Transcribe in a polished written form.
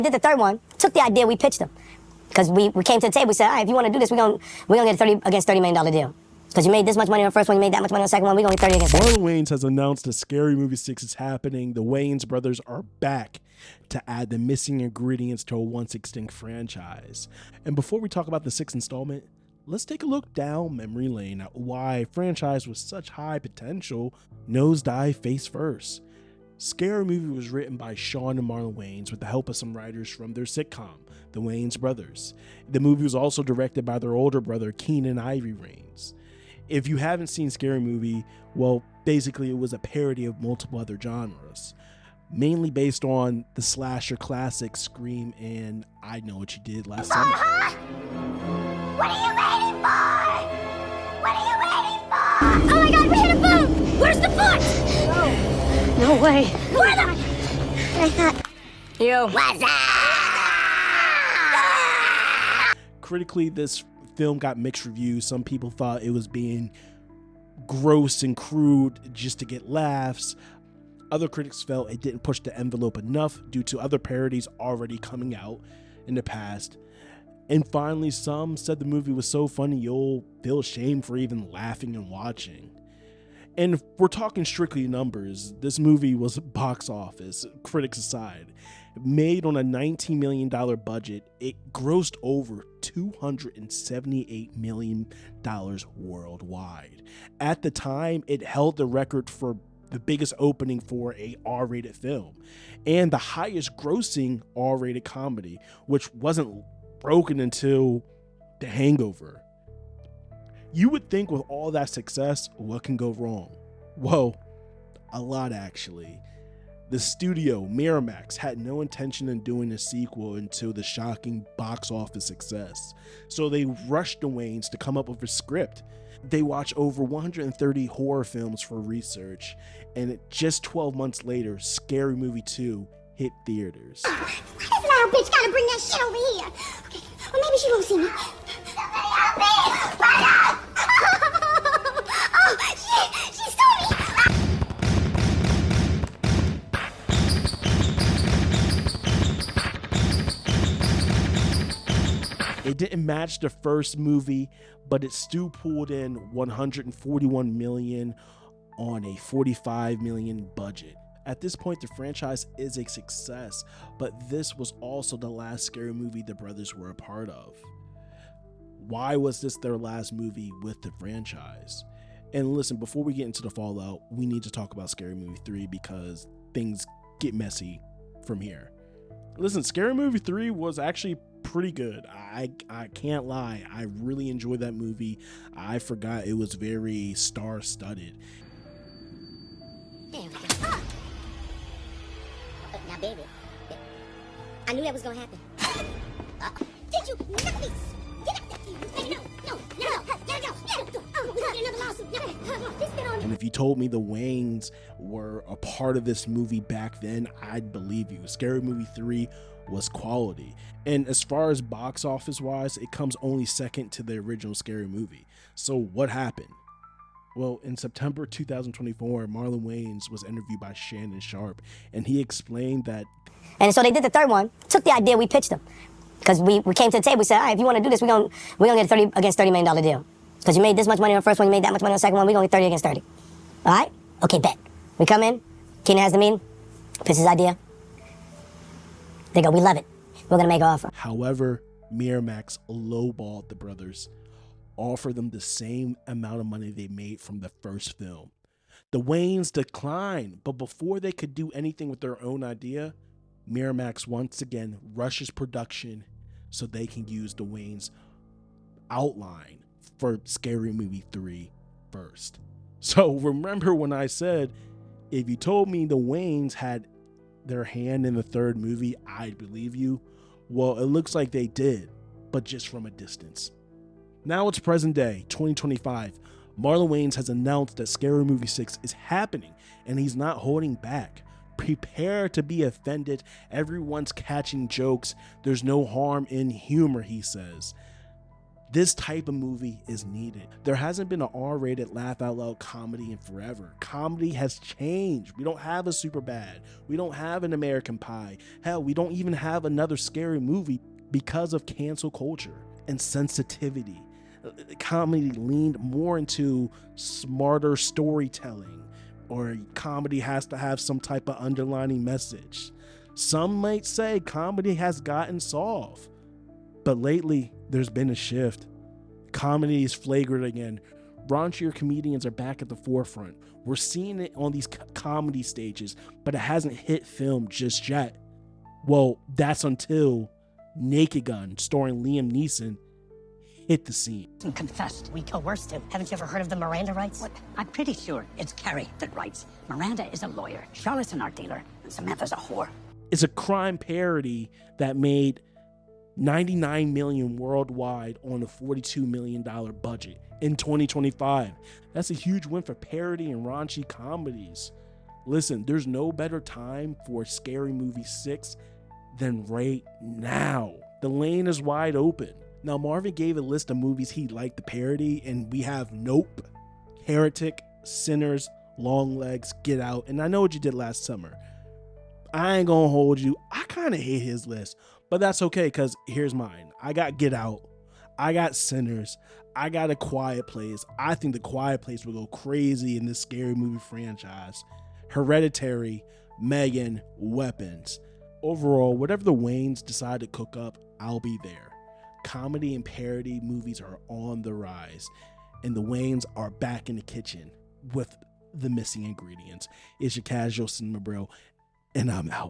Did the third one, took the idea, we pitched them. Because we came to the table, we said, all right, if you want to do this, we're gonna get a 30 against $30 million deal. Because you made this much money on the first one, you made that much money on the second one, we're gonna get 30 against 30. Marlon Wayans has announced that Scary Movie 6 is happening. The Wayans brothers are back to add the missing ingredients to a once extinct franchise. And before we talk about the sixth installment, let's take a look down memory lane at why a franchise with such high potential nosedive face first. Scary Movie was written by Sean and Marlon Wayans with the help of some writers from their sitcom, The Wayans Brothers. The movie was also directed by their older brother, Keenan Ivory Wayans. If you haven't seen Scary Movie, well, basically it was a parody of multiple other genres, mainly based on the slasher classic Scream and I Know What You Did Last Summer. What are you waiting for? What are you waiting for? Oh my God, we hit a boom! Where's the foot? No way. Where the? I thought. Yo. What's up? Critically, this film got mixed reviews. Some people thought it was being gross and crude just to get laughs. Other critics felt it didn't push the envelope enough due to other parodies already coming out in the past. And finally, some said the movie was so funny you'll feel ashamed for even laughing and watching. And if we're talking strictly numbers, this movie was box office, critics aside. Made on a $19 million budget, it grossed over $278 million worldwide. At the time, it held the record for the biggest opening for a R-rated film and the highest grossing R-rated comedy, which wasn't broken until The Hangover. You would think with all that success, what can go wrong? Well, a lot actually. The studio, Miramax, had no intention in doing a sequel until the shocking box office success. So they rushed the Wayans to come up with a script. They watched over 130 horror films for research, and just 12 months later, Scary Movie 2 hit theaters. Why does that bitch gotta bring that shit over here? Okay, well maybe she won't see me. Somebody help me! Run up! Oh, shit! She stole me! It didn't match the first movie, but it still pulled in $141 million on a $45 million budget. At this point, the franchise is a success, but this was also the last Scary Movie the brothers were a part of. Why was this their last movie with the franchise? And listen, before we get into the fallout, we need to talk about Scary Movie 3 because things get messy from here. Listen, Scary Movie 3 was actually pretty good. I can't lie. I really enjoyed that movie. I forgot it was very star-studded. There we go. Now, baby, I knew that was gonna happen. Did you? Please. No. Oh, we got another lawsuit. No. And if you told me the Wayans were a part of this movie back then, I'd believe you. Scary Movie 3 was quality. And as far as box office wise, it comes only second to the original Scary Movie. So what happened? Well, in September 2024, Marlon Wayans was interviewed by Shannon Sharp, and he explained that. And so they did the third one, took the idea, we pitched them. Because we came to the table, we said, all right, if you want to do this, we're gonna get a 30 against $30 million deal. Because you made this much money on the first one, you made that much money on the second one, we're gonna get 30 against 30. All right? Okay, bet. We come in, Keenan has the meeting, pitches his idea. They go, we love it. We're gonna make an offer. However, Miramax lowballed the brothers, offered them the same amount of money they made from the first film. The Wayans declined, but before they could do anything with their own idea, Miramax once again rushes production so they can use the Wayans' outline for Scary Movie 3 first. So remember when I said, if you told me the Wayans had their hand in the third movie, I'd believe you. Well, it looks like they did, but just from a distance. Now it's present day, 2025. Marlon Wayans has announced that Scary Movie 6 is happening, and he's not holding back. Prepare to be offended. Everyone's catching jokes. There's no harm in humor, he says. This type of movie is needed. There hasn't been an R-rated laugh out loud comedy in forever. Comedy has changed. We don't have a Superbad. We don't have an American Pie. Hell, we don't even have another scary movie because of cancel culture and sensitivity. Comedy leaned more into smarter storytelling, or comedy has to have some type of underlining message. Some might say comedy has gotten soft, but lately there's been a shift. Comedy is flagrant again. Raunchier comedians are back at the forefront. We're seeing it on these comedy stages, but it hasn't hit film just yet. Well, that's until Naked Gun, starring Liam Neeson, hit the scene. And confessed. We coerced him. Haven't you ever heard of the Miranda rights? What? I'm pretty sure it's Carrie that writes. Miranda is a lawyer, Charlotte's an art dealer, and Samantha's a whore. It's a crime parody that made $99 million worldwide on a $42 million budget in 2025. That's a huge win for parody and raunchy comedies. Listen, there's no better time for Scary Movie 6 than right now. The lane is wide open. Now, Marvin gave a list of movies he'd like to parody, and we have Nope, Heretic, Sinners, Longlegs, Get Out, and I Know What You Did Last Summer. I ain't gonna hold you. I kind of hate his list, but that's okay, because here's mine. I got Get Out. I got Sinners. I got A Quiet Place. I think The Quiet Place will go crazy in this scary movie franchise. Hereditary, Megan, Weapons. Overall, whatever the Wayans decide to cook up, I'll be there. Comedy and parody movies are on the rise, and the Wayans are back in the kitchen with the missing ingredients. It's your casual cinema bro, and I'm out.